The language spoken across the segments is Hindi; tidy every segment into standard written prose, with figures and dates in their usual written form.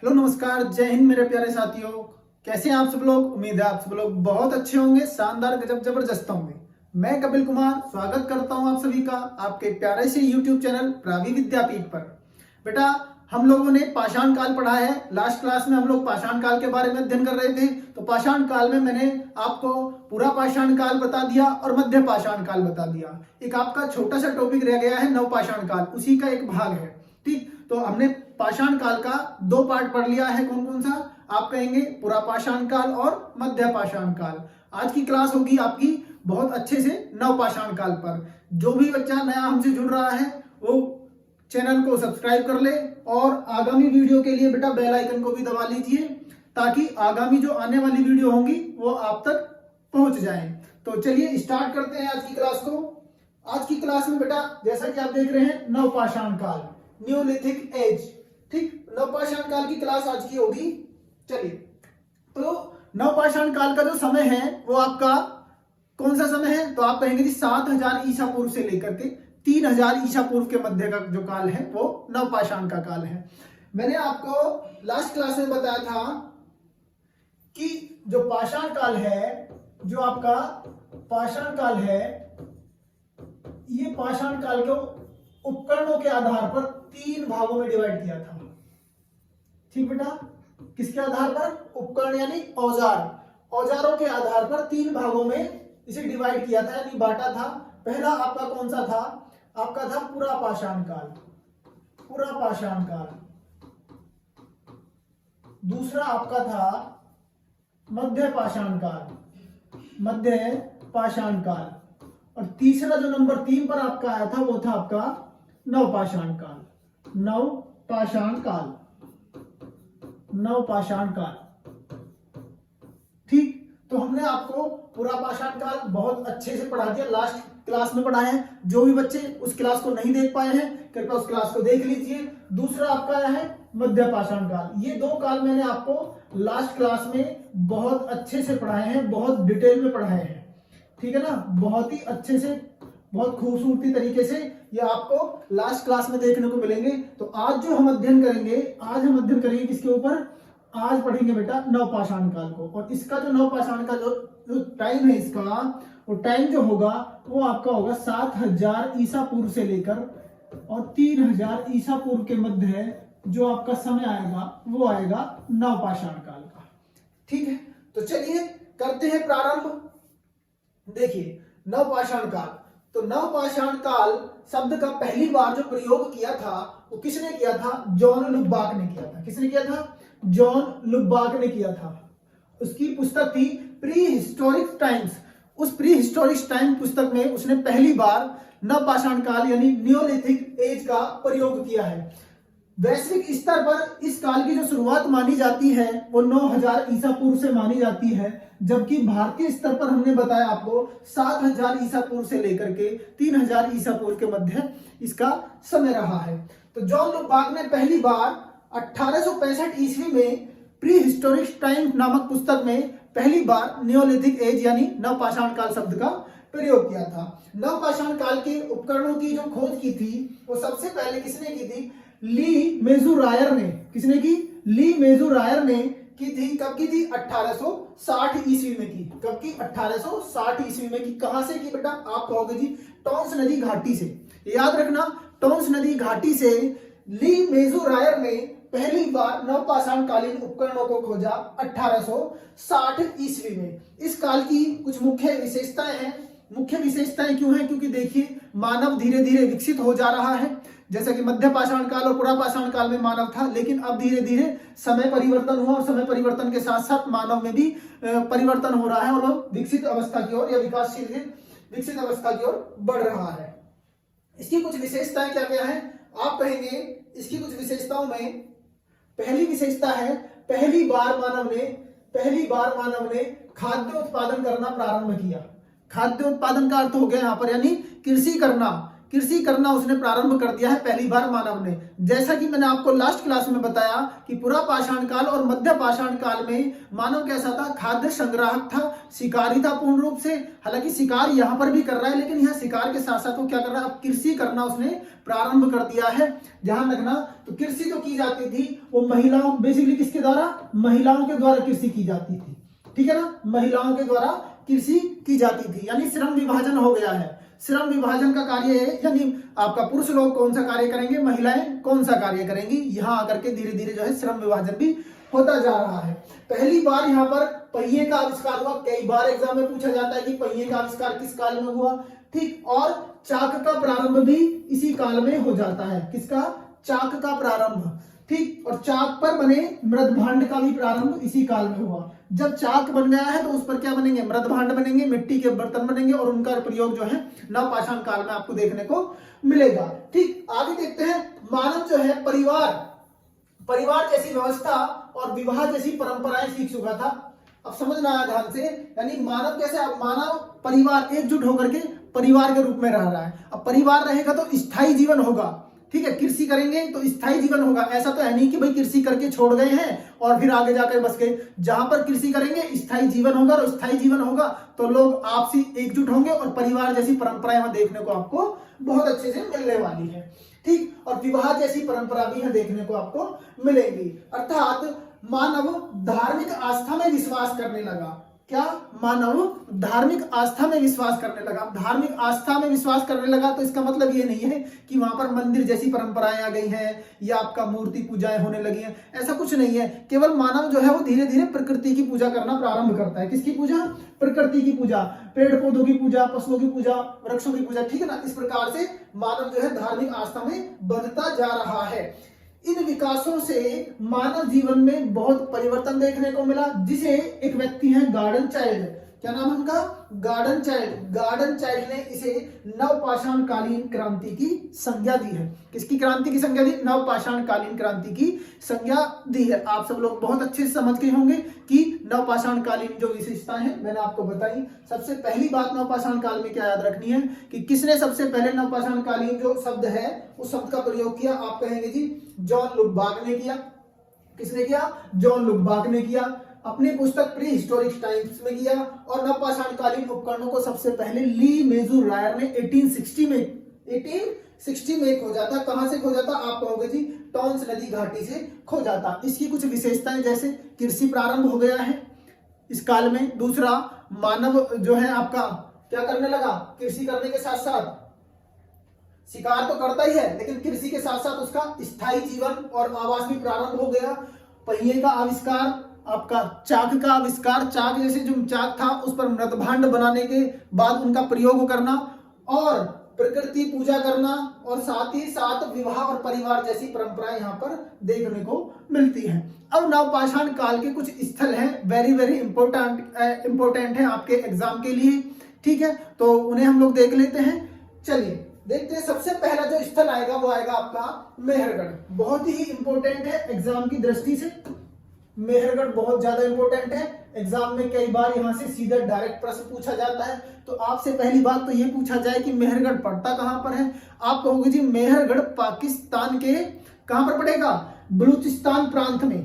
हेलो नमस्कार, जय हिंद मेरे प्यारे साथियों। कैसे हैं आप सब लोग? उम्मीद है आप सब लोग बहुत अच्छे होंगे, शानदार, गजब जबरदस्त होंगे। मैं कपिल कुमार स्वागत करता हूं आप सभी का आपके प्यारे से यूट्यूब चैनल प्रावी विद्यापीठ पर। बेटा, हम लोगों ने पाषाण काल पढ़ा है। लास्ट क्लास में हम लोग पाषाण काल के बारे में अध्ययन कर रहे थे। तो पाषाण काल में मैंने आपको पूरा पाषाण काल बता दिया और मध्य पाषाण काल बता दिया। एक आपका छोटा सा टॉपिक रह गया है नव पाषाण काल, उसी का एक भाग है। ठीक, तो हमने पाषाण काल का दो पार्ट पढ़ लिया है। कौन कौन सा? आप कहेंगे पुरा पाषाण काल और मध्य पाषाण काल। आज की क्लास होगी आपकी बहुत अच्छे से नव पाषाण काल पर। जो भी बच्चा नया हमसे जुड़ रहा है वो चैनल को सब्सक्राइब कर ले और आगामी वीडियो के लिए बेटा बेल आइकन को भी दबा लीजिए, ताकि आगामी जो आने वाली वीडियो होंगी वो आप तक पहुंच जाए। तो चलिए स्टार्ट करते हैं आज की क्लास को। आज की क्लास में बेटा जैसा कि आप देख रहे हैं नव पाषाण काल, न्यूलिथिक एज। ठीक, नवपाषाण काल की क्लास आज की होगी। चलिए, तो नवपाषाण काल का जो समय है वो आपका कौन सा समय है? तो आप कहेंगे जी 7000 ईसा पूर्व से लेकर के 3000 ईसा पूर्व के मध्य का जो काल है वो नवपाषाण का काल है। मैंने आपको लास्ट क्लास में बताया था कि जो पाषाण काल है, जो आपका पाषाण काल है, ये पाषाण काल को उपकरणों के आधार पर 3 भागों में डिवाइड किया था। ठीक बेटा, किसके आधार पर? उपकरण यानी औजार, औजारों के आधार पर 3 भागों में इसे डिवाइड किया था, यानी बांटा था। पहला आपका कौन सा था? आपका था पुरा पाषाण काल, पुरा पाषाण काल। दूसरा आपका था मध्य पाषाण काल, मध्य पाषाण काल। और तीसरा जो नंबर 3 पर आपका आया था वो था आपका नवपाषाण काल, नवपाषाण काल, नवपाषाण काल। ठीक, तो हमने आपको पूरा पाषाण काल बहुत अच्छे से पढ़ा दिया, लास्ट क्लास में पढ़ाया है। जो भी बच्चे उस क्लास को नहीं देख पाए हैं कृपया उस क्लास को देख लीजिए। दूसरा आपका है मध्य पाषाण काल। ये 2 काल मैंने आपको लास्ट क्लास में बहुत अच्छे से पढ़ाए हैं, बहुत डिटेल में पढ़ाए हैं। ठीक है ना, बहुत ही अच्छे से, बहुत खूबसूरती तरीके से ये आपको लास्ट क्लास में देखने को मिलेंगे। तो आज जो हम अध्ययन करेंगे, आज हम अध्ययन करेंगे किसके ऊपर? आज पढ़ेंगे बेटा नवपाषाण काल को। और इसका जो नवपाषाण का जो टाइम है, इसका वो टाइम जो होगा वो आपका होगा 7000 ईसा पूर्व से लेकर और 3000 ईसा पूर्व के मध्य जो आपका समय आएगा वो आएगा नवपाषाण काल का। ठीक है, तो चलिए करते हैं प्रारंभ। देखिए, नवपाषाण काल, तो नवपाषाण काल शब्द का पहली बार जो प्रयोग किया था वो किसने किया था? जॉन लुबाक ने किया था। किसने किया था? जॉन लुबाक ने किया था। उसकी पुस्तक थी प्री हिस्टोरिक टाइम्स। उस प्री हिस्टोरिक टाइम पुस्तक में उसने पहली बार नवपाषाण काल यानी न्यूलिथिक एज का प्रयोग किया है। वैश्विक स्तर पर इस काल की जो शुरुआत मानी जाती है वो 9000 ईसा पूर्व से मानी जाती है, जबकि भारतीय स्तर पर हमने बताया आपको 7000 ईसा पूर्व से लेकर के 3000 ईसा पूर्व के मध्य इसका समय रहा है। तो जॉन लुबाक ने पहली बार 1865 ईस्वी में प्री हिस्टोरिक टाइम नामक पुस्तक में पहली बार न्यूलिथिक एज यानी नवपाषाण काल शब्द का प्रयोग किया था। नवपाषाण काल के उपकरणों की जो खोज की थी वो सबसे पहले किसने की थी? ली मेजुरायर ने। किसने की? ली मेजुरायर ने की थी। कब की थी? 1860 ईस्वी में की। कब की? 1860 ईस्वी में की। कहां से की बेटा? आप कहोगे जी टोंस नदी घाटी से। याद रखना, टोंस नदी घाटी से ली मेजुरायर ने पहली बार नवपाषाण कालीन उपकरणों को खोजा 1860 ईस्वी में। इस काल की कुछ मुख्य विशेषताएं हैं। मुख्य विशेषताएं क्यों हैं? क्योंकि देखिए मानव धीरे धीरे विकसित हो जा रहा है। जैसा कि मध्य पाषाण काल और पुरा पाषाण काल में मानव था, लेकिन अब धीरे धीरे समय परिवर्तन हुआ और समय परिवर्तन के साथ साथ मानव में भी परिवर्तन हो रहा है और वो विकसित अवस्था की ओर या विकासशील विकसित अवस्था की ओर बढ़ रहा है। इसकी कुछ विशेषताएं क्या क्या है? आप कहेंगे इसकी कुछ विशेषताओं में पहली विशेषता है पहली बार मानव ने खाद्य उत्पादन करना प्रारंभ किया। खाद्य उत्पादन का अर्थ हो गया यहाँ पर यानी कृषि करना। कृषि करना उसने प्रारंभ कर दिया है पहली बार मानव ने। जैसा कि मैंने आपको लास्ट क्लास में बताया कि पुरा पाषाण काल और मध्य पाषाण काल में मानव कैसा था, खाद्य संग्राहक था, शिकारी था पूर्ण रूप से। हालांकि शिकार यहाँ पर भी कर रहा है, लेकिन यहाँ शिकार के साथ साथ वो क्या कर रहा है, अब कृषि करना उसने प्रारंभ कर दिया है। ध्यान रखना, तो कृषि जो की जाती थी वो महिलाओं, बेसिकली किसके द्वारा, महिलाओं के द्वारा कृषि की जाती थी, ठीक है ना, महिलाओं के द्वारा कृषि की जाती थी। यानी श्रम विभाजन हो गया है। श्रम विभाजन का कार्य है, यानी आपका पुरुष लोग कौन सा कार्य करेंगे, महिलाएं कौन सा कार्य करेंगी, यहाँ आकर के धीरे धीरे जो है श्रम विभाजन भी होता जा रहा है। पहली बार यहाँ पर पहिए का आविष्कार हुआ। कई बार एग्जाम में पूछा जाता है कि पहिए का आविष्कार किस काल में हुआ, ठीक। और चाक का प्रारंभ भी इसी काल में हो जाता है। किसका, चाक का प्रारंभ, ठीक। और चाक पर बने मृदभांड का भी प्रारंभ इसी काल में हुआ। जब चाक बन गया है तो उस पर क्या बनेंगे, मृदभांड बनेंगे, मिट्टी के बर्तन बनेंगे, और उनका प्रयोग जो है नवपाषाण काल में आपको देखने को मिलेगा, ठीक। आगे देखते हैं, मानव जो है परिवार जैसी व्यवस्था और विवाह जैसी परंपराएं सीख चुका था। अब समझना है ध्यान से, यानी मानव कैसे, अब मानव परिवार एकजुट होकर के परिवार के रूप में रह रहा है। अब परिवार रहेगा तो स्थायी जीवन होगा, ठीक है। कृषि करेंगे तो स्थायी जीवन होगा। ऐसा तो है नहीं कि भाई कृषि करके छोड़ गए हैं और फिर आगे जाकर बस गए। जहां पर कृषि करेंगे स्थायी जीवन होगा, और स्थायी जीवन होगा तो लोग आपसी एकजुट होंगे और परिवार जैसी परंपराएं वहां देखने को आपको बहुत अच्छे से मिलने वाली है, ठीक। और विवाह जैसी परंपरा भी यहाँ देखने को आपको मिलेगी। अर्थात मानव धार्मिक आस्था में विश्वास करने लगा। क्या, मानव धार्मिक आस्था में विश्वास करने लगा। धार्मिक आस्था में विश्वास करने लगा तो इसका मतलब ये नहीं है कि वहां पर मंदिर जैसी परंपराएं आ गई हैं या आपका मूर्ति पूजाएं होने लगी हैं, ऐसा कुछ नहीं है। केवल मानव जो है वो धीरे धीरे प्रकृति की पूजा करना प्रारंभ करता है। किसकी पूजा, प्रकृति की पूजा, पेड़ पौधों की पूजा, पशुओं की पूजा, वृक्षों की पूजा, ठीक है ना। इस प्रकार से मानव जो है धार्मिक आस्था में बढ़ता जा रहा है। इन विकासों से मानव जीवन में बहुत परिवर्तन देखने को मिला, जिसे एक व्यक्ति है गार्डन चाइल्ड, क्या नाम है उनका, गार्डन चाइल्ड। गार्डन चाइल्ड ने इसे नवपाषाण कालीन क्रांति की संज्ञा दी है। किसकी क्रांति की संज्ञा दी, नवपाषाण कालीन क्रांति की संज्ञा दी है। आप सब लोग बहुत अच्छे से समझ गए होंगे कि नवपाषाण कालीन जो विशेषताएं हैं मैंने आपको बताई। सबसे पहली बात नवपाषाण काल में क्या याद रखनी है कि किसने सबसे पहले नवपाषाण कालीन जो शब्द है उस शब्द का प्रयोग किया, आप कहेंगे जी जॉन लुकबार्ग ने किया। किसने किया, जॉन लुकबार्ग ने किया। अपनी पुस्तक प्री हिस्टोरिक टाइम्स में किया। और नवपाषाण कालीन उपकरणों को सबसे पहले ली मेजूर रायर ने 1860 में खोजा था। कहां से खोजा था, आप कहोगे जी टॉन्स नदी घाटी से खोजा था। इसकी कुछ विशेषताएं, जैसे कृषि प्रारंभ हो गया है इस काल में। दूसरा, मानव जो है आपका क्या करने लगा, कृषि करने के साथ साथ शिकार तो करता ही है, लेकिन कृषि के साथ साथ उसका स्थायी जीवन और आवास भी प्रारंभ हो गया। पहिए का आविष्कार, आपका चाक का आविष्कार, चाक जैसे जो चाक था उस पर मृदभांड बनाने के बाद उनका प्रयोग करना, और प्रकृति पूजा करना, और साथ ही साथ विवाह और परिवार जैसी परंपराएं यहाँ पर देखने को मिलती हैं। अब नवपाषाण काल के कुछ स्थल हैं, वेरी वेरी इंपॉर्टेंट है आपके एग्जाम के लिए, ठीक है, तो उन्हें हम लोग देख लेते हैं। चलिए देखते हैं, सबसे पहला जो स्थल आएगा वो आएगा आपका मेहरगढ़। बहुत ही इंपॉर्टेंट है एग्जाम की दृष्टि से। मेहरगढ़ बहुत ज्यादा इंपॉर्टेंट है एग्जाम में, कई बार यहां से सीधा डायरेक्ट प्रश्न पूछा जाता है। तो आपसे पहली बात तो ये पूछा जाए कि मेहरगढ़ पड़ता कहां पर है। आप कहोगे जी मेहरगढ़ पाकिस्तान के कहां पर पड़ेगा, बलूचिस्तान प्रांत में।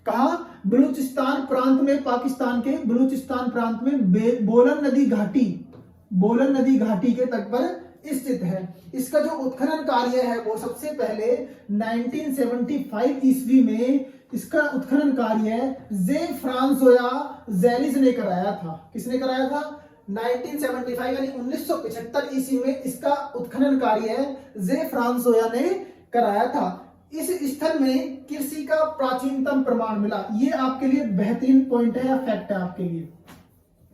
कहां, बलूचिस्तान प्रांत में, पाकिस्तान के बलूचिस्तान प्रांत में बोलन नदी घाटी के तट पर स्थित है। इसका जो उत्खनन कार्य है वो सबसे पहले 1975 ईस्वी में इसका उत्खनन कार्य जे फ्रांसोया जेलिस ने कराया था। किसने कराया था, 1975 यानी 1975 ईस्वी में इसका उत्खनन कार्य जे फ्रांसोया ने कराया था। इस स्थल में कृषि का प्राचीनतम प्रमाण मिला। ये आपके लिए बेहतरीन पॉइंट है या फैक्ट है आपके लिए।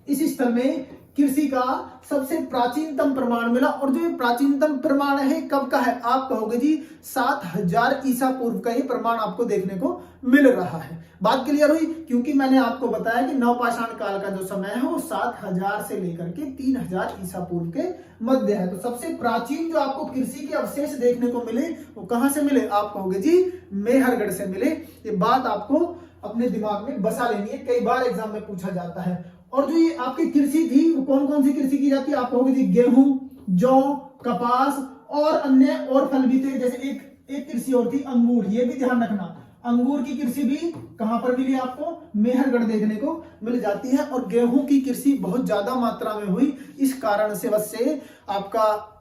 इस स्थल में कृषि का सबसे प्राचीनतम प्रमाण मिला, और जो ये प्राचीनतम प्रमाण है कब का है, आप कहोगे जी 7000 ईसा पूर्व का ये प्रमाण आपको देखने को मिल रहा है। बात क्लियर हुई, क्योंकि मैंने आपको बताया कि नवपाषाण काल का जो समय है वो 7000 से लेकर के 3000 ईसा पूर्व के मध्य है। तो सबसे प्राचीन जो आपको कृषि के अवशेष देखने को मिले वो कहां से मिले, आप कहोगे जी मेहरगढ़ से मिले। ये बात आपको अपने दिमाग में बसा लेनी है, कई बार एग्जाम में पूछा जाता है। और जो ये आपकी कृषि थी वो कौन कौन सी कृषि की जाती है, आप कहोगे जी गेहूं, जौ, कपास और अन्य और फल भी थे, जैसे एक कृषि और थी अंगूर, ये भी ध्यान रखना, अंगूर की कृषि भी कहां पर मिली आपको, मेहरगढ़ देखने को मिल जाती है। और गेहूं की कृषि बहुत ज्यादा मात्रा में हुई, इस कारण से वजह से आपका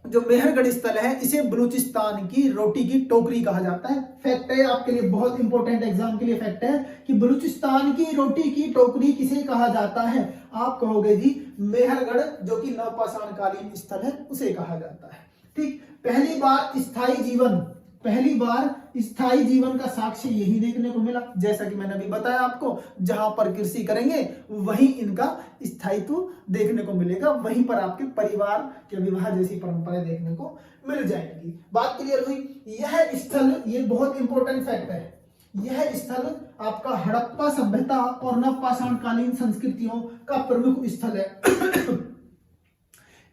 जो मेहरगढ़ स्थल है इसे बलूचिस्तान की रोटी की टोकरी कहा जाता है। फैक्ट है आपके लिए, बहुत इंपॉर्टेंट एग्जाम के लिए फैक्ट है कि बलूचिस्तान की रोटी की टोकरी किसे कहा जाता है, आप कहोगे जी मेहरगढ़, जो कि नवपाषाणकालीन स्थल है उसे कहा जाता है। ठीक, पहली बार स्थायी जीवन का साक्ष्य यही देखने को मिला, जैसा कि मैंने अभी बताया आपको, जहां पर कृषि करेंगे वहीं इनका स्थायित्व देखने को मिलेगा, वहीं पर आपके परिवार के विवाह जैसी परंपराएं देखने को मिल जाएंगी। बात क्लियर हुई। यह स्थल, ये बहुत इंपॉर्टेंट फैक्ट है, यह स्थल आपका हड़प्पा सभ्यता और नवपाषाणकालीन संस्कृतियों का प्रमुख स्थल है।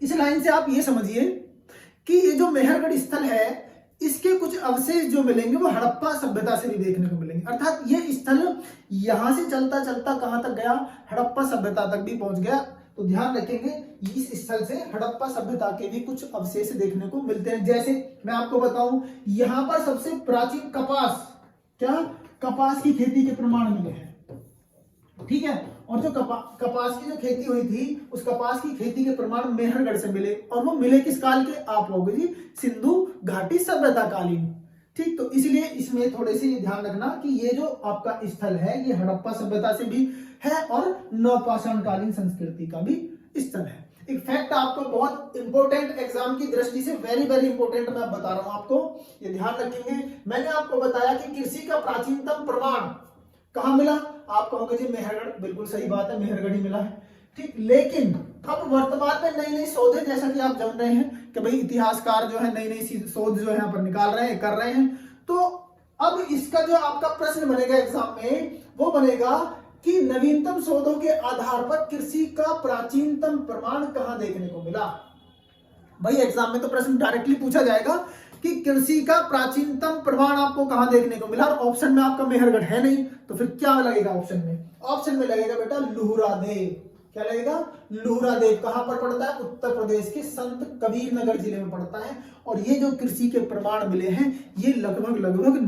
इस लाइन से आप ये समझिए कि ये जो मेहरगढ़ स्थल है इसके कुछ अवशेष जो मिलेंगे वो हड़प्पा सभ्यता से भी देखने को मिलेंगे, अर्थात ये स्थल यहां से चलता चलता कहां तक गया, हड़प्पा सभ्यता तक भी पहुंच गया। तो ध्यान रखेंगे इस स्थल से हड़प्पा सभ्यता के भी कुछ अवशेष देखने को मिलते हैं। जैसे मैं आपको बताऊं, यहां पर सबसे प्राचीन कपास की खेती के प्रमाण मिले हैं, ठीक है। और जो कपास की जो खेती हुई थी उस कपास की खेती के प्रमाण मेहरगढ़ से मिले, और वो मिले किस काल के, आप लोगों जी सिंधु घाटी सभ्यता कालीन। ठीक, तो इसलिए इसमें थोड़े से ध्यान रखना कि ये जो आपका स्थल है ये हड़प्पा सभ्यता से भी है और नवपाषाणकालीन संस्कृति का भी स्थल है। एक फैक्ट आपको बहुत इंपॉर्टेंट एग्जाम की दृष्टि से वेरी वेरी इंपॉर्टेंट मैं बता रहा हूं आपको, ये ध्यान रखेंगे। मैंने आपको बताया कि कृषि का प्राचीनतम प्रमाण कहां मिला, आप कहोगे जी मेहरगढ़, बिल्कुल सही बात है, मेहरगढ़ ही मिला है। ठीक, लेकिन अब वर्तमान में नई नई शोधें, जैसा कि आप जान रहे हैं कि भाई इतिहासकार जो है नई नई शोध जो है यहाँ पर निकाल रहे हैं, कर रहे हैं। तो अब इसका जो आपका प्रश्न बनेगा एग्जाम में वो बनेगा कि नवीनतम शोधों के आधार पर कृषि का प्राचीनतम प्रमाण कहां देखने को मिला। भाई एग्जाम में तो प्रश्न डायरेक्टली पूछा जाएगा कि कृषि का प्राचीनतम प्रमाण आपको कहां देखने को मिला, और ऑप्शन में आपका मेहरगढ़ है नहीं, तो फिर क्या लगेगा ऑप्शन में, ऑप्शन में लगेगा बेटा लुहरादेव। क्या लगेगा, लुहरादेव। कहां पर पड़ता है, उत्तर प्रदेश के संत कबीर नगर जिले में पड़ता है। और ये जो कृषि के प्रमाण मिले हैं ये लगभग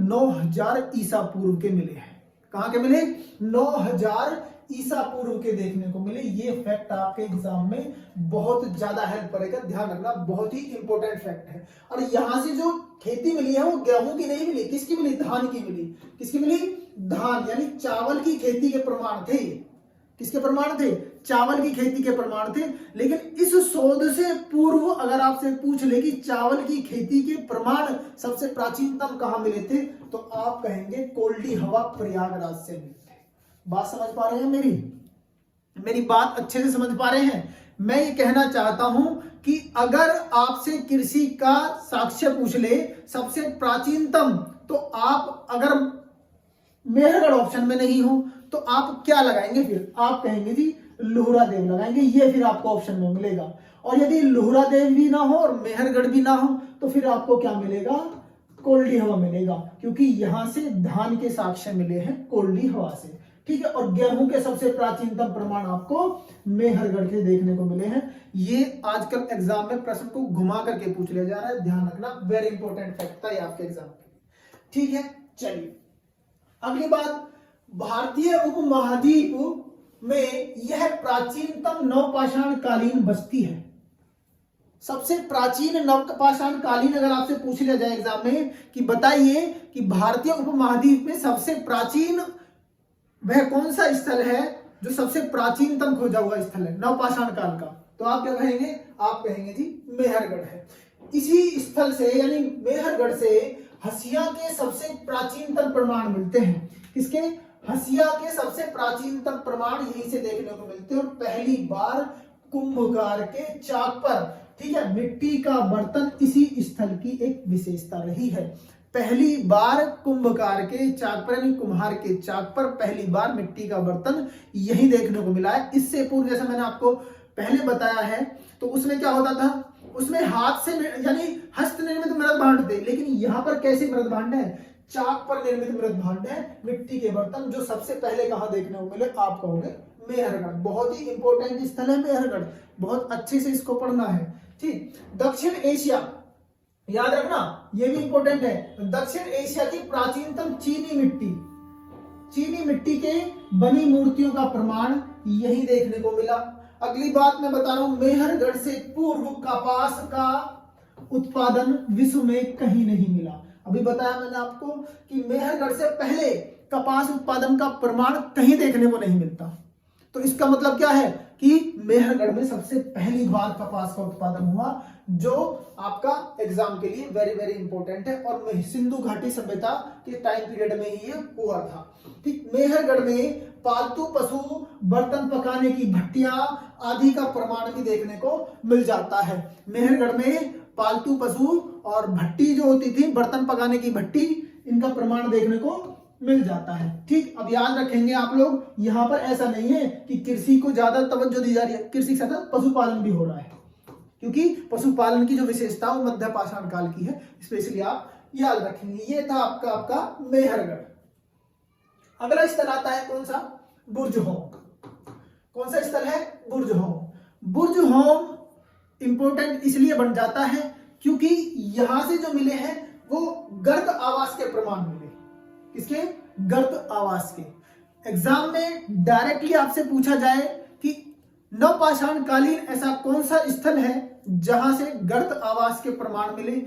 9000 ईसा पूर्व के मिले हैं। कहां के मिले, 9000 ईसा पूर्व के देखने को मिले। ये फैक्ट आपके एग्जाम में बहुत ज्यादा हेल्प करेगा, ध्यान रखना, बहुत ही इंपॉर्टेंट फैक्ट है। और यहां से जो खेती मिली है वो गेहूं की नहीं मिली, किसकी मिली, धान की मिली। किसकी मिली, धान, यानी चावल की खेती के प्रमाण थे। किसके प्रमाण थे, चावल की खेती के प्रमाण थे। लेकिन इस शोध से पूर्व अगर आपसे पूछ ले कि चावल की खेती के प्रमाण सबसे प्राचीनतम कहां मिले थे, तो आप कहेंगे कोल्डी हवा प्रयागराज से मिले थे। बात समझ पा रहे हैं मेरी बात अच्छे से समझ पा रहे हैं। मैं ये कहना चाहता हूं कि अगर आपसे कृषि का साक्ष्य पूछ ले सबसे प्राचीनतम, तो आप अगर मेहरगढ़ ऑप्शन में नहीं हो तो आप क्या लगाएंगे, फिर आप कहेंगे जी लुहरादेव लगाएंगे, ये फिर आपको ऑप्शन में मिलेगा। और यदि लुहरादेव भी ना हो और मेहरगढ़ भी ना हो तो फिर आपको क्या मिलेगा, कोल्डी हवा मिलेगा, क्योंकि यहां से धान के साक्ष्य मिले हैं कोल्डी हवा से। ठीक है, और गेहूं के सबसे प्राचीनतम प्रमाण आपको मेहरगढ़ के देखने को मिले हैं। ये आजकल एग्जाम में प्रश्न को घुमा करके पूछ लिया जा रहा है, ध्यान रखना, वेरी इंपॉर्टेंट फैक्ट था ये आपके एग्जाम के। ठीक है, चलिए अगली बात, भारतीय उपमहाद्वीप में यह प्राचीनतम नवपाषाणकालीन बस्ती है। सबसे प्राचीन नवपाषाणकालीन अगर आपसे पूछ लिया जाए एग्जाम में कि बताइए कि भारतीय उपमहाद्वीप में सबसे प्राचीन वह कौन सा स्थल है जो सबसे प्राचीनतम खोजा हुआ स्थल है नवपाषाण काल का, तो आप क्या कहेंगे, आप कहेंगे जी मेहरगढ़ है। इसी स्थल से यानी मेहरगढ़ से हसिया के सबसे प्राचीनतम प्रमाण मिलते हैं। किसके, हसिया के सबसे प्राचीनतम प्रमाण यहीं से देखने को मिलते हैं। और पहली बार कुंभकार के चाक पर, ठीक है, मिट्टी का बर्तन इसी स्थल की एक विशेषता रही है। पहली बार कुंभकार के चाक पर यानी कुम्हार के चाक पर पहली बार मिट्टी का बर्तन यही देखने को मिला है। इससे पूर्व जैसा मैंने आपको पहले बताया है तो उसमें क्या होता था, उसमें हाथ से यानी हस्त निर्मित मृद भांड थे, लेकिन यहाँ पर कैसे मृद भांड है, चाक पर निर्मित मृद भांड है, मिट्टी के बर्तन, जो सबसे पहले कहां देखने को मिले, आप कहोगे मेहरगढ़। बहुत ही इंपॉर्टेंट स्थल है मेहरगढ़, बहुत अच्छे से इसको पढ़ना है। ठीक, दक्षिण एशिया याद रखना, ये भी इंपॉर्टेंट है। दक्षिण एशिया की प्राचीनतम चीनी मिट्टी के बनी मूर्तियों का प्रमाण यही देखने को मिला। अगली बात मैं बता रहा हूं, मेहरगढ़ से पूर्व कपास का उत्पादन विश्व में कहीं नहीं मिला। अभी बताया मैंने आपको कि मेहरगढ़ से पहले कपास उत्पादन का प्रमाण कहीं देखने को नहीं मिलता। तो इसका मतलब क्या है कि मेहरगढ़ में सबसे पहली बार कपास का उत्पादन हुआ, जो आपका एग्जाम के लिए वेरी वेरी इंपॉर्टेंट है। और सिंधु घाटी सभ्यता के टाइम पीरियड में ही ये हुआ था। ठीक, मेहरगढ़ में पालतू पशु, बर्तन पकाने की भट्टियां आदि का प्रमाण भी देखने को मिल जाता है। मेहरगढ़ में पालतू पशु और भट्टी जो होती थी, बर्तन पकाने की भट्टी, इनका प्रमाण देखने को मिल जाता है। ठीक, अब याद रखेंगे आप लोग, यहाँ पर ऐसा नहीं है कि कृषि को ज्यादा तवज्जो दी जा रही है, कृषि के साथ पशुपालन भी हो रहा है, क्योंकि पशुपालन की जो विशेषता वो मध्य पाषाण काल की है, स्पेशली आप याद रखेंगे। ये था आपका मेहरगढ़। अगला स्थल आता है कौन सा? बुर्जहोम। कौन सा स्थल है? बुर्जहोम। बुर्जहोम इंपॉर्टेंट इसलिए बन जाता है क्योंकि यहां से जो मिले हैं वो गर्त आवास के प्रमाण मिले। किसके? गर्त आवास के। एग्जाम में डायरेक्टली आपसे पूछा जाए कि नवपाषाण कालीन ऐसा कौन सा स्थल है जहां से गर्त आवास के प्रमाण मिले,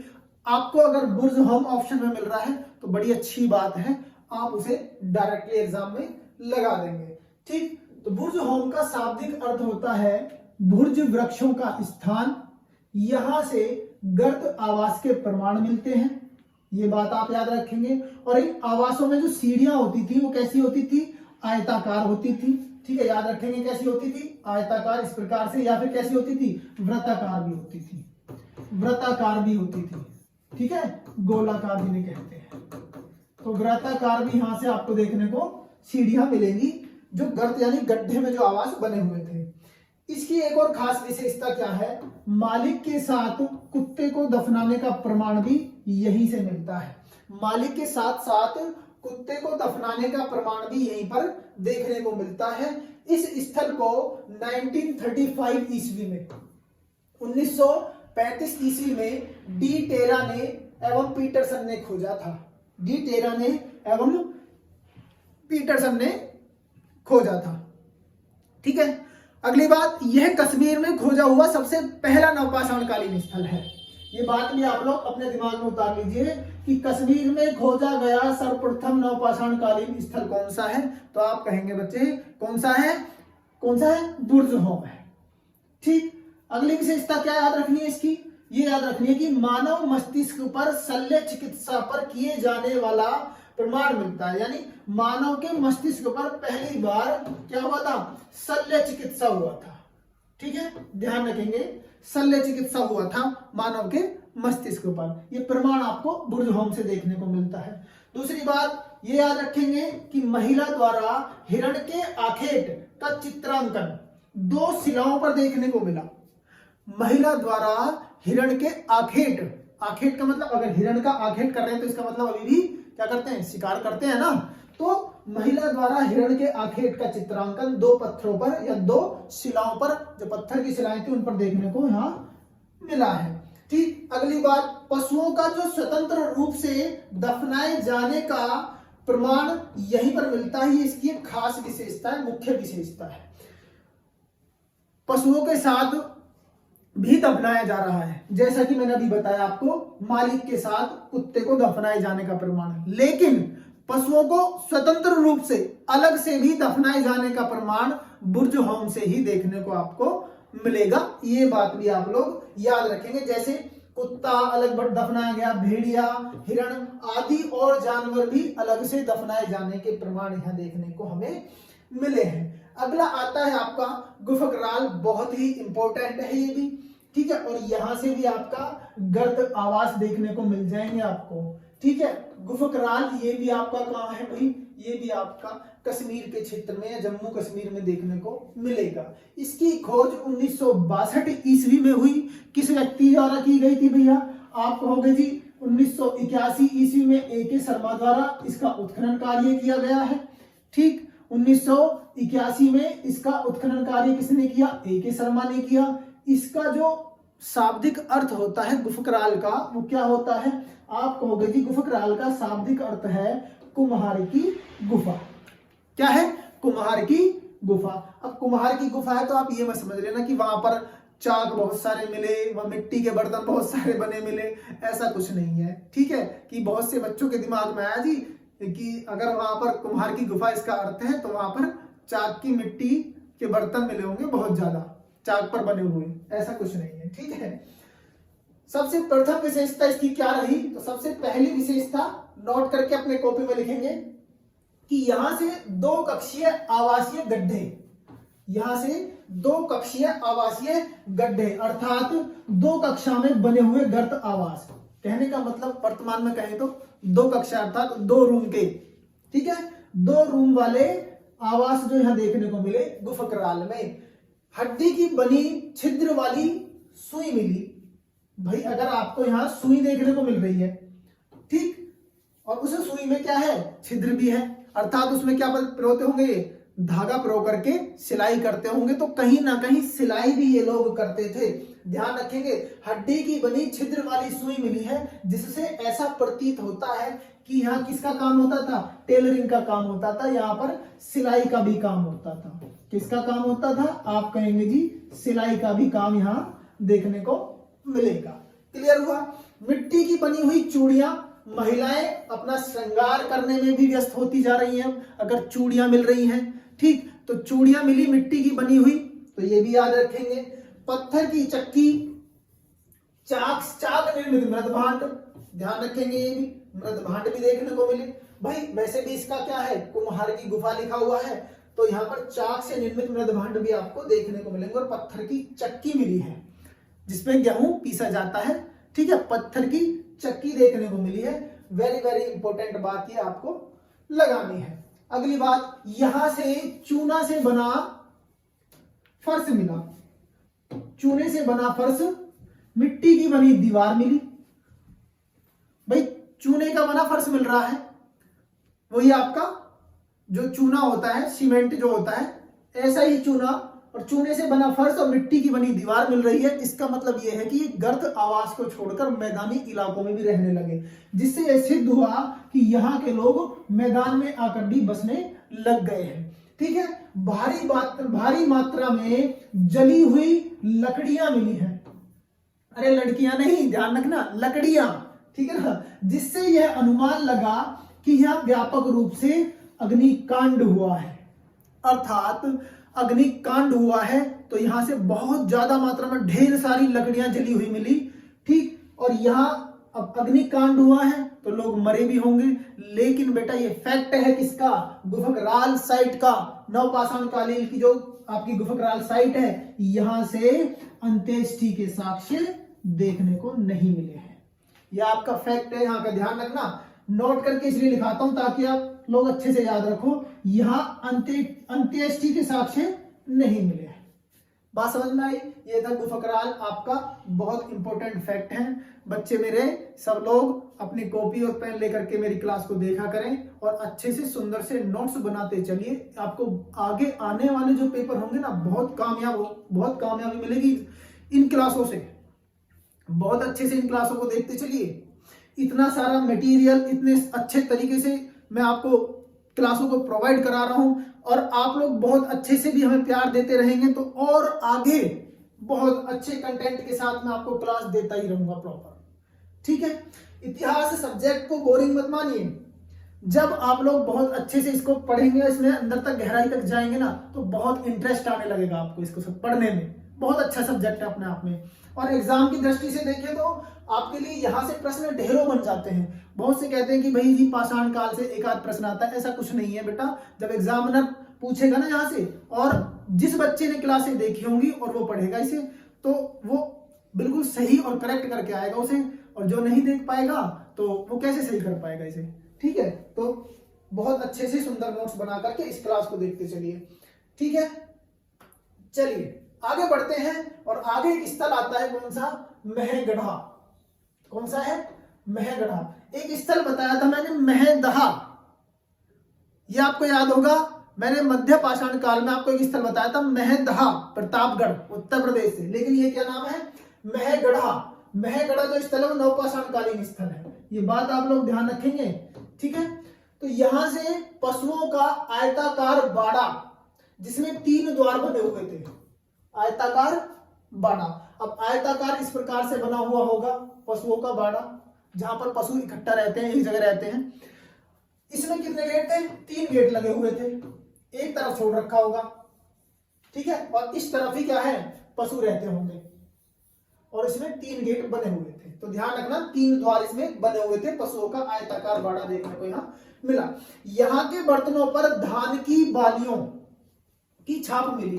आपको अगर बुर्जहोम ऑप्शन में मिल रहा है तो बड़ी अच्छी बात है, आप उसे डायरेक्टली एग्जाम में लगा देंगे। ठीक, तो बुर्जहोम का शाब्दिक अर्थ होता है बुर्ज वृक्षों का स्थान, यहां से गर्त आवास के प्रमाण मिलते हैं। ये बात आप याद रखेंगे। और इन आवासों में जो सीढ़ियां होती थी वो कैसी होती थी? आयताकार होती थी। ठीक है, याद रखेंगे कैसी होती थी? आयताकार इस प्रकार से, या फिर कैसी होती थी? वृत्ताकार भी होती थी, वृत्ताकार भी होती थी। ठीक है, गोलाकार भी नहीं कहते हैं। तो वृत्ताकार भी यहां से आपको देखने को सीढ़ियां मिलेंगी, जो गर्त यानी गड्ढे में जो आवास बने हुए थे। इसकी एक और खास विशेषता क्या है? मालिक के साथ कुत्ते को दफनाने का प्रमाण भी यहीं से मिलता है। मालिक के साथ साथ कुत्ते को दफनाने का प्रमाण भी यहीं पर देखने को मिलता है। इस स्थल को 1935 ईस्वी में, 1935 ईस्वी में डी टेरा ने एवं पीटरसन ने खोजा था। डी टेरा ने एवं पीटरसन ने खोजा था। ठीक है, अगली बात, यह कश्मीर में खोजा हुआ सबसे पहला नवपाषाण कालीन स्थल है। ये बात भी आप लोग अपने दिमाग में उतार लीजिए कि कश्मीर में खोजा गया सर्वप्रथम नवपाषाण कालीन स्थल कौन सा है? तो आप कहेंगे बच्चे कौन सा है? कौन सा है? बुर्जहोम है। ठीक, अगली विशेषता क्या याद रखनी है इसकी? ये याद रखनी है कि मानव मस्तिष्क पर शल्य चिकित्सा पर किए जाने वाला प्रमाण मिलता है। यानी मानव के मस्तिष्क पर पहली बार क्या हुआ था? शल्य चिकित्सा हुआ था। ठीक है, ध्यान रखेंगे, शल्य चिकित्सा हुआ था मानव के मस्तिष्क पर। यह प्रमाण आपको बुर्जहोम से देखने को मिलता है। दूसरी बात ये याद रखेंगे कि महिला द्वारा हिरण के आखेट का चित्रांकन 2 शिलाओं पर देखने को मिला। महिला द्वारा हिरण के आखेट, आखेट का मतलब अगर हिरण का आखेट कर रहे हैं तो इसका मतलब अभी भी क्या करते हैं? शिकार करते हैं ना। तो महिला द्वारा हिरण के आखेट का चित्रांकन 2 पत्थरों पर या 2 शिलाओं पर, जो पत्थर की शिलाएं थी उन पर देखने को यहाँ मिला है। ठीक, अगली बात, पशुओं का जो स्वतंत्र रूप से दफनाए जाने का प्रमाण यहीं पर मिलता है। इसकी एक खास विशेषता है, मुख्य विशेषता है। पशुओं के साथ भी दफनाया जा रहा है, जैसा कि मैंने अभी बताया आपको, मालिक के साथ कुत्ते को दफनाए जाने का प्रमाण। लेकिन पशुओं को स्वतंत्र रूप से अलग से भी दफनाए जाने का प्रमाण बुर्जहोम से ही देखने को आपको मिलेगा। ये बात भी आप लोग याद रखेंगे। जैसे कुत्ता अलग दफनाया गया, भेड़िया, हिरण आदि और जानवर भी अलग से दफनाए जाने के प्रमाण यहाँ देखने को हमें मिले हैं। अगला आता है आपका गुफकराल, बहुत ही इंपॉर्टेंट है ये भी। ठीक है, और यहां से भी आपका गर्त आवास देखने को मिल जाएंगे आपको। ठीक है, गुफकराल ये भी आपका कहाँ है भाई? ये भी आपका कश्मीर के क्षेत्र में या जम्मू कश्मीर में देखने को मिलेगा। इसकी खोज 1962 ईस्वी में हुई। किस व्यक्ति द्वारा की गई थी भैया? आप कहोगे जी 1981 ईस्वी में A.K. शर्मा द्वारा इसका उत्खनन कार्य किया गया है। ठीक, 1981 में इसका उत्खनन कार्य किसने किया? A.K. शर्मा ने किया। इसका जो शाब्दिक अर्थ होता है गुफकराल का, वो क्या होता है? आप कहोगे कि गुफकराल का शाब्दिक अर्थ है कुम्हार की गुफा। क्या है? कुम्हार की गुफा। अब कुम्हार की गुफा है तो आप ये मत समझ लेना कि वहां पर चाक बहुत सारे मिले, वह मिट्टी के बर्तन बहुत सारे बने मिले, ऐसा कुछ नहीं है। ठीक है, कि बहुत से बच्चों के दिमाग में आया जी कि अगर वहां पर कुम्हार की गुफा इसका अर्थ है तो वहां पर चाक की मिट्टी के बर्तन मिले होंगे बहुत ज्यादा, चाक पर बने हुए, ऐसा कुछ नहीं है। ठीक है, सबसे प्रथम विशेषता इसकी क्या रही? तो सबसे पहली विशेषता नोट करके अपने कॉपी में लिखेंगे कि यहां से 2 कक्षीय आवासीय गड्ढे, यहां से 2 कक्षीय आवासीय गड्ढे अर्थात 2 कक्षा में बने हुए गर्त आवास। कहने का मतलब वर्तमान में कहें तो 2 कक्षा अर्थात 2 रूम के, ठीक है, 2 रूम वाले आवास जो यहां देखने को मिले गुफकराल में। हड्डी की बनी छिद्र वाली सुई मिली। भाई अगर आपको यहां सुई देखने को मिल रही है, ठीक, और उस सुई में क्या है? छिद्र भी है, अर्थात उसमें क्या पिरोते होंगे? धागा पिरो करके सिलाई करते होंगे। तो कहीं ना कहीं सिलाई भी ये लोग करते थे। ध्यान रखेंगे, हड्डी की बनी छिद्र वाली सुई मिली है, जिससे ऐसा प्रतीत होता है कि यहाँ किसका काम होता था? टेलरिंग का काम होता था। यहाँ पर सिलाई का भी काम होता था। किसका काम होता था? आप कहेंगे जी सिलाई का भी काम यहाँ देखने को मिलेगा। क्लियर हुआ? मिट्टी की बनी हुई चूड़ियां, महिलाएं अपना श्रृंगार करने में भी व्यस्त होती जा रही हैं अगर चूड़ियां मिल रही हैं। ठीक, तो चूड़ियां मिली मिट्टी की बनी हुई, तो ये भी याद रखेंगे। पत्थर की चक्की, चाक निर्मित मृदभांड, ध्यान रखेंगे, ये भी मृदभांड भी देखने को मिले। भाई वैसे भी इसका क्या है? कुम्हार की गुफा लिखा हुआ है, तो यहाँ पर चाक से निर्मित मृदभांड भी आपको देखने को मिलेंगे। और पत्थर की चक्की मिली है जिसमें गेहूं पीसा जाता है। ठीक है, पत्थर की चक्की देखने को मिली है। वेरी वेरी इंपॉर्टेंट बात ये आपको लगानी है। अगली बात, यहां से चूना से बना फर्श मिला। चूने से बना फर्श, मिट्टी की बनी दीवार मिली। भाई चूने का बना फर्श मिल रहा है, वही आपका जो चूना होता है, सीमेंट जो होता है, ऐसा ही चूना और चूने से बना फर्श और मिट्टी की बनी दीवार मिल रही है। इसका मतलब यह है कि ये गर्द आवास को छोड़कर मैदानी इलाकों में भी रहने लगे, जिससे यह सिद्ध हुआ कि यहाँ के लोग मैदान में आकर भी बसने लग गए हैं। ठीक है, भारी मात्रा में जली हुई लकड़ियां मिली हैं। अरे लड़कियां नहीं, ध्यान रखना, लकड़ियां, ठीक है ना, जिससे यह अनुमान लगा कि यह व्यापक रूप से अग्निकांड हुआ है। अर्थात अग्निकांड हुआ है तो यहां से बहुत ज्यादा मात्रा में ढेर सारी लकड़ियां जली हुई मिली। ठीक, और यहां अब अग्निकांड हुआ है तो लोग मरे भी होंगे। लेकिन बेटा ये फैक्ट है किसका? गुफकराल साइट का। नवपाषाण कालीन की जो आपकी गुफकराल साइट है, यहां से अंत्येष्टि के साक्ष्य देखने को नहीं मिले हैं। यह आपका फैक्ट है, यहां का ध्यान रखना। नोट करके इसलिए लिखाता हूं ताकि आप लोग अच्छे से याद रखो, यहां अंत्येष्टि के साक्ष्य नहीं मिले हैं। बात समझ में आई? ये था गुफकराल, आपका बहुत इंपॉर्टेंट फैक्ट है। बच्चे मेरे सब लोग अपनी कॉपी और पेन लेकर के मेरी क्लास को देखा करें और अच्छे से सुंदर से नोट्स बनाते चलिए। आपको आगे आने वाले जो पेपर होंगे ना, बहुत कामयाबी मिलेगी इन क्लासों से। बहुत अच्छे से इन क्लासों को देखते चलिए। इतना सारा मटेरियल इतने अच्छे तरीके से मैं आपको क्लासों को प्रोवाइड करा रहा हूं और आप लोग बहुत अच्छे से भी हमें प्यार देते रहेंगे तो और आगे बहुत अच्छे कंटेंट के साथ मैं आपको क्लास देता ही रहूंगा प्रॉपर। ठीक है, इतिहास सब्जेक्ट को बोरिंग मत मानिए। जब आप लोग बहुत अच्छे से इसको पढ़ेंगे, इसमें अंदर तक गहराई तक जाएंगे ना, तो बहुत इंटरेस्ट आने लगेगा आपको इसको सब पढ़ने में। बहुत अच्छा सब्जेक्ट है अपने आप में। और एग्जाम की दृष्टि से देखें तो आपके लिए यहां से प्रश्न ढेरों बन जाते हैं। बहुत से कहते हैं कि भाई जी पाषाण काल से एक आध प्रश्न आता है, ऐसा कुछ नहीं है बेटा। जब एग्जामिनर पूछेगा ना यहाँ से, और जिस बच्चे ने क्लासें देखी होंगी और वो पढ़ेगा इसे, तो वो बिल्कुल सही और करेक्ट करके आएगा उसे। और जो नहीं देख पाएगा तो वो कैसे सही कर पाएगा इसे। ठीक है, तो बहुत अच्छे से सुंदर नोट्स बना करके इस क्लास को देखते चलिए। ठीक है, चलिए आगे बढ़ते हैं। और आगे एक स्थल आता है, कौन सा? महगढ़ा। कौन सा है? महगढ़ा। एक स्थल बताया था मैंने, महदहा। यह आपको याद होगा, मैंने मध्य पाषाण काल में आपको एक स्थल बताया था, महदहा, प्रतापगढ़, उत्तर प्रदेश से। लेकिन ये क्या नाम है? महगढ़ा, महगढ़ा जो स्थल है वो नवपाषाणकालीन स्थल है, ये बात आप लोग ध्यान रखेंगे। ठीक है, तो यहां से पशुओं का आयताकार बाड़ा जिसमें 3 द्वार बने हुए थे, आयताकार बाड़ा। अब आयताकार इस प्रकार से बना हुआ होगा पशुओं का बाड़ा, जहां पर पशु इकट्ठा रहते हैं, एक जगह रहते हैं। इसमें कितने गेट थे? 3 गेट लगे हुए थे, एक तरफ छोड़ रखा होगा। ठीक है, और इस तरफ ही क्या है, पशु रहते होंगे, और इसमें 3 गेट बने हुए थे। तो ध्यान रखना 3 द्वार इसमें बने हुए थे, पशुओं का आयताकार बाड़ा देखने को यहाँ मिला। यहाँ के बर्तनों पर धान की बालियों की छाप मिली,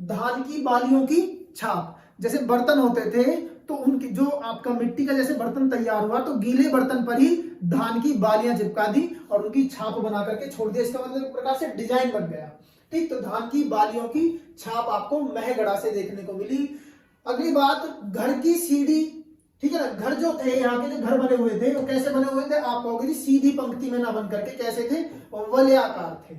धान की बालियों की छाप। जैसे बर्तन होते थे तो उनकी जो आपका मिट्टी का जैसे बर्तन तैयार हुआ तो गीले बर्तन पर ही धान की बालियां चिपका दी और उनकी छाप बना करके छोड़ दिया, इसका मतलब एक प्रकार से डिजाइन बन गया। ठीक, तो धान की बालियों की छाप आपको महगढ़ा से देखने को मिली। अगली बात, घर की सीढ़ी। ठीक है ना, घर जो थे, यहाँ के जो घर बने हुए थे वो कैसे बने हुए थे? आप कहोगे सीधी पंक्ति में ना बन करके कैसे थे? वलयाकार थे।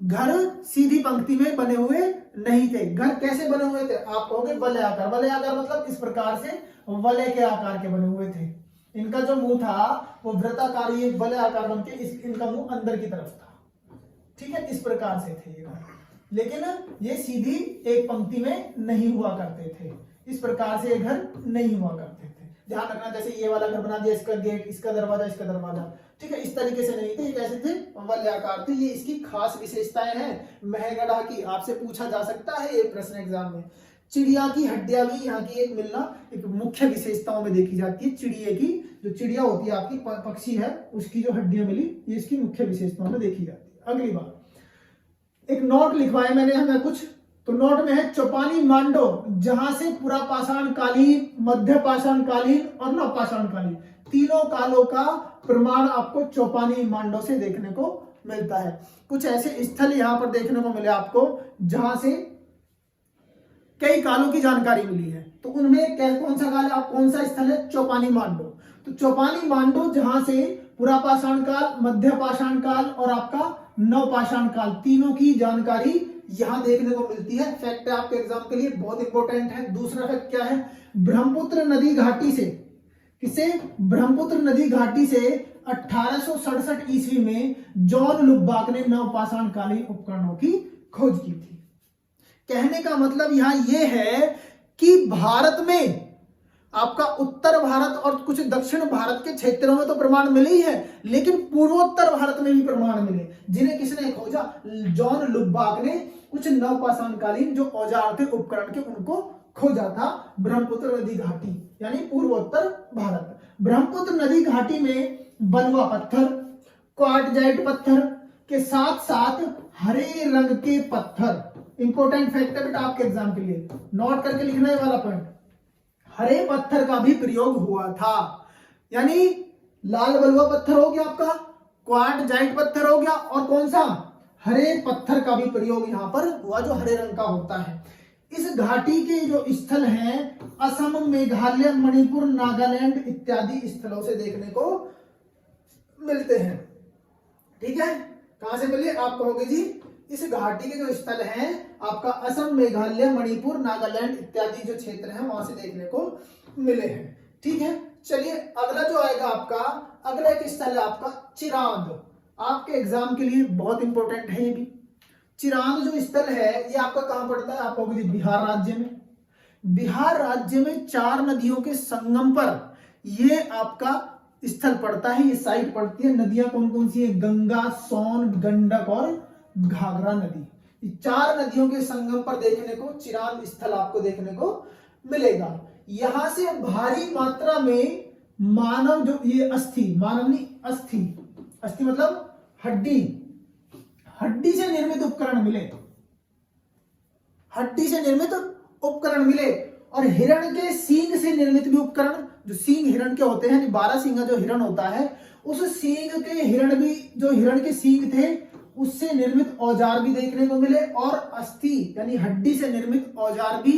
घर सीधी पंक्ति में बने हुए नहीं थे। घर कैसे बने हुए थे? आप कहोगे वलयाकार। वलयाकार मतलब इस प्रकार से वलय के आकार के बने हुए थे। इनका जो मुंह था वो वृत्ताकार, ये वलयाकार बन के इनका मुंह अंदर की तरफ था। ठीक है, इस प्रकार से थे ये घर, लेकिन ये सीधी एक पंक्ति में नहीं हुआ करते थे। इस प्रकार से ये घर नहीं हुआ करते थे। ध्यान रखना, जैसे ये वाला घर बना दिया, इसका गेट, इसका दरवाजा, इसका दरवाजा। ठीक है, इस तरीके से नहीं थे, ये कैसे थे? वलयाकार थे। ये इसकी खास विशेषताएं हैं महगढ़ा की, आपसे पूछा जा सकता है ये प्रश्न एग्जाम में। चिड़िया की हड्डियां भी यहाँ की एक मिलना एक मुख्य विशेषताओं में देखी जाती है। चिड़िया की, जो चिड़िया होती है आपकी पक्षी है, उसकी जो हड्डियां मिली, ये इसकी मुख्य विशेषताओं में देखी जाती है। अगली बात, एक नोट लिखवाए मैंने हमें कुछ, तो नोट में है चौपानी मांडो, जहां से पुरापाषाण कालीन, मध्य पाषाण कालीन और नवपाषाण कालीन तीनों कालों का प्रमाण आपको चौपानी मांडो से देखने को मिलता है। कुछ ऐसे स्थल यहां पर देखने को मिले आपको जहां से कई कालों की जानकारी मिली है। तो उनमें कौन सा काल है, कौन सा स्थल है? चौपानी मांडो। तो चौपानी मांडो जहां से पुरापाषाण काल, मध्य पाषाण काल और आपका नवपाषाण काल तीनों की जानकारी यहां देखने को मिलती है। फैक्ट है आपके एग्जाम के लिए बहुत इंपॉर्टेंट है। दूसरा फैक्ट क्या है? ब्रह्मपुत्र नदी घाटी से, किसे? ब्रह्मपुत्र नदी घाटी से 1867 ईस्वी में जॉन लुबाक ने नवपाषाण कालीन उपकरणों की खोज की थी। कहने का मतलब यहां यह है कि भारत में आपका उत्तर भारत और कुछ दक्षिण भारत के क्षेत्रों में तो प्रमाण मिले ही है, लेकिन पूर्वोत्तर भारत में भी प्रमाण मिले, जिन्हें किसने खोजा? जॉन लुबाक ने कुछ नवपाषाण कालीन जो औजार थे, उपकरण के, उनको खोजा था ब्रह्मपुत्र नदी घाटी यानी पूर्वोत्तर भारत। ब्रह्मपुत्र नदी घाटी में बलुआ पत्थर, क्वार्टजाइट पत्थर के साथ साथ हरे रंग के पत्थर, इंपॉर्टेंट फैक्ट है बेटा आपके एग्जाम के लिए, नोट करके लिखना है वाला पॉइंट, हरे पत्थर का भी प्रयोग हुआ था। यानी लाल बलुआ पत्थर हो गया आपका, क्वार्टजाइट पत्थर हो गया, और कौन सा? हरे पत्थर का भी प्रयोग यहां पर हुआ, जो हरे रंग का होता है। इस घाटी के जो स्थल हैं असम, मेघालय, मणिपुर, नागालैंड इत्यादि स्थलों से देखने को मिलते हैं। ठीक है, कहां से मिले? आप कहोगे जी इस घाटी के जो स्थल हैं आपका असम, मेघालय, मणिपुर, नागालैंड इत्यादि जो क्षेत्र हैं वहां से देखने को मिले हैं। ठीक है, चलिए अगला जो आएगा आपका, अगला एक स्थल है आपका चिरांद। आपके एग्जाम के लिए बहुत इंपॉर्टेंट है ये भी। चिरांद जो स्थल है ये आपका कहां पड़ता है? आप कहोगे बिहार राज्य में। बिहार राज्य में 4 नदियों के संगम पर ये आपका स्थल पड़ता है, ये साइट पड़ती है। नदियां कौन कौन सी है? गंगा, सोन, गंडक और घाघरा नदी। 4 नदियों के संगम पर देखने को चिरांद स्थल आपको देखने को मिलेगा। यहां से भारी मात्रा में मानव जो ये अस्थि, मानव नहीं अस्थि, अस्थि मतलब हड्डी, हड्डी से निर्मित उपकरण मिले, हड्डी से निर्मित उपकरण मिले, और हिरण के सींग से निर्मित भी उपकरण, जो सींग हिरण के होते हैं, 12 सींगा जो हिरण होता है, उस सींग के हिरण भी, जो हिरण के सींग थे उससे निर्मित औजार भी देखने को मिले, और अस्थि यानी हड्डी से निर्मित औजार भी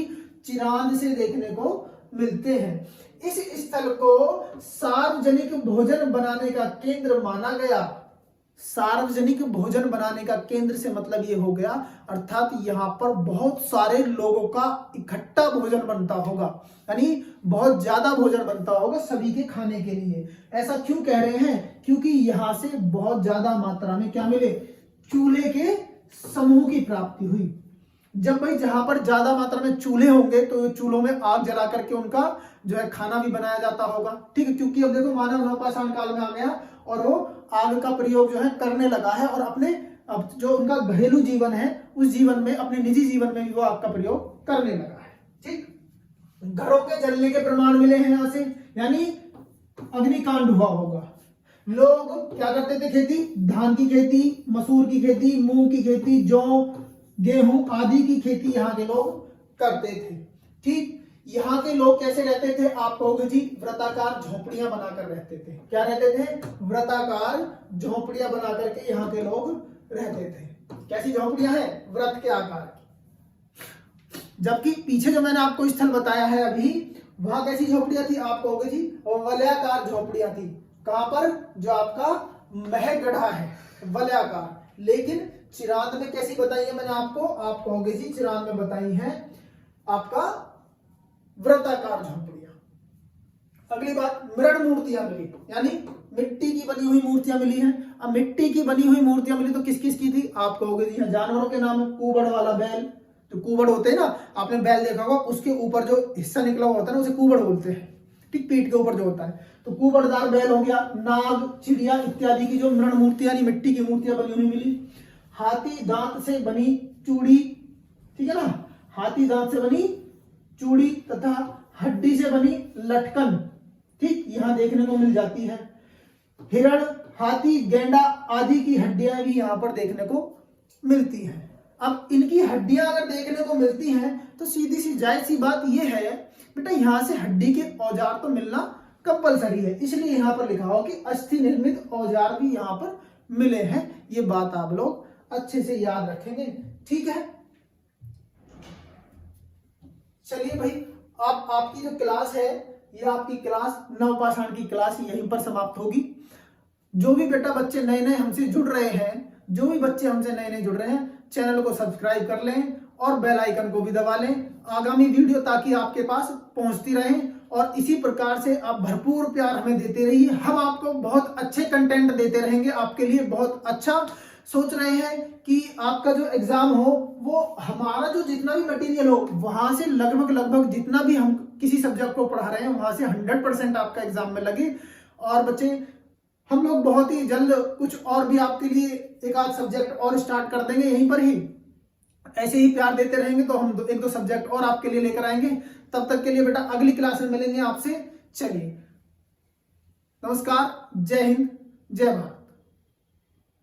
चिरांद से देखने को मिलते हैं। इस स्थल को सार्वजनिक भोजन बनाने का केंद्र माना गया। सार्वजनिक भोजन बनाने का केंद्र से मतलब ये हो गया, अर्थात यहाँ पर बहुत सारे लोगों का इकट्ठा भोजन बनता होगा, यानी बहुत ज्यादा भोजन बनता होगा सभी के खाने के लिए। ऐसा क्यों कह रहे हैं? क्योंकि यहाँ से बहुत ज्यादा मात्रा में क्या मिले? चूल्हे के समूह की प्राप्ति हुई। जब भाई जहां पर ज्यादा मात्रा में चूल्हे होंगे तो चूल्हों में आग जला करके उनका जो है खाना भी बनाया जाता होगा, ठीक है। क्योंकि अब देखो मानव नवपाषाण काल में आ गया और वो आग का प्रयोग जो है करने लगा है, और अपने अब जो उनका घरेलू जीवन है उस जीवन में, अपने निजी जीवन में भी वो आग का प्रयोग करने लगा है, ठीक। घरों के जलने के प्रमाण मिले हैं यहां से, यानी अग्निकांड हुआ होगा। लोग क्या करते थे? खेती, धान की खेती, मसूर की खेती, मूंग की खेती, जौ, गेहूं आदि की खेती यहाँ के लोग करते थे, ठीक। यहाँ के लोग कैसे रहते थे? आप कहोगे जी व्रताकार झोपड़ियां बनाकर रहते थे। क्या रहते थे? व्रताकार झोपड़ियां बना करके यहाँ के लोग रहते थे। कैसी झोपड़ियां हैं? व्रत के आकार की। जबकि पीछे जो मैंने आपको स्थल बताया है अभी, वहां कैसी झोपड़ियां थी? आप कहोगे जी वलयाकार झोपड़ियां थी। कहां पर? जो आपका महगढ़ा है, वलयाकार। लेकिन चिरांद में कैसी बताई है मैंने आपको? आप कहोगे जी चिरांद में बताई है आपका व्रताकार झोपड़ियां। अगली बात, मृण मूर्तियां मिली, यानी मिट्टी की बनी हुई मूर्तियां मिली हैं। अब मिट्टी की बनी हुई मूर्तियां मिली तो किस किस की थी? आप कहोगे जी जानवरों के नाम है। कुबड़ वाला बैल, जो कुबड़ होते हैं ना, आपने बैल देखा होगा, उसके ऊपर जो हिस्सा निकला हुआ होता है ना उसे कुबड़ बोलते हैं, ठीक। पीठ के ऊपर जो होता है, तो कुबड़दार बैल हो गया। नाग, चिड़िया इत्यादि की जो मृण मूर्तियां यानी मिट्टी की मूर्तियां बनी हुई मिली। हाथी दांत से बनी चूड़ी, ठीक है ना, हाथी दांत से बनी चूड़ी तथा हड्डी से बनी लटकन, ठीक, यहां देखने को मिल जाती है। हिरण, हाथी, गेंडा आदि की हड्डियां भी यहां पर देखने को मिलती हैं। अब इनकी हड्डियां अगर देखने को मिलती हैं तो सीधी सी जायज सी बात यह है बेटा, यहां से हड्डी के औजार तो मिलना कंपलसरी है, इसलिए यहां पर लिखा हो कि अस्थि निर्मित औजार भी यहां पर मिले हैं। ये बात आप लोग अच्छे से याद रखेंगे, ठीक है। चलिए भाई, अब आपकी जो क्लास है, ये आपकी क्लास नवपाषाण की क्लास यहीं पर समाप्त होगी। जो भी बेटा बच्चे नए नए हमसे जुड़ रहे हैं, जो भी बच्चे हमसे नए नए जुड़ रहे हैं, चैनल को सब्सक्राइब कर लें और बेल आइकन को भी दबा लें, आगामी वीडियो ताकि आपके पास पहुंचती रहे, और इसी प्रकार से आप भरपूर प्यार हमें देते रहिए। हम आपको बहुत अच्छे कंटेंट देते रहेंगे, आपके लिए बहुत अच्छा सोच रहे हैं कि आपका जो एग्जाम हो वो हमारा जो जितना भी मटेरियल हो वहां से लगभग जितना भी हम किसी सब्जेक्ट को पढ़ा रहे हैं वहां से 100% आपका एग्जाम में लगे। और बच्चे, हम लोग बहुत ही जल्द कुछ और भी आपके लिए एक आध सब्जेक्ट और स्टार्ट कर देंगे यहीं पर ही। ऐसे ही प्यार देते रहेंगे तो हम एक दो सब्जेक्ट और आपके लिए लेकर आएंगे। तब तक के लिए बेटा अगली क्लास में मिलेंगे आपसे। चलिए, नमस्कार, जय हिंद, जय भारत।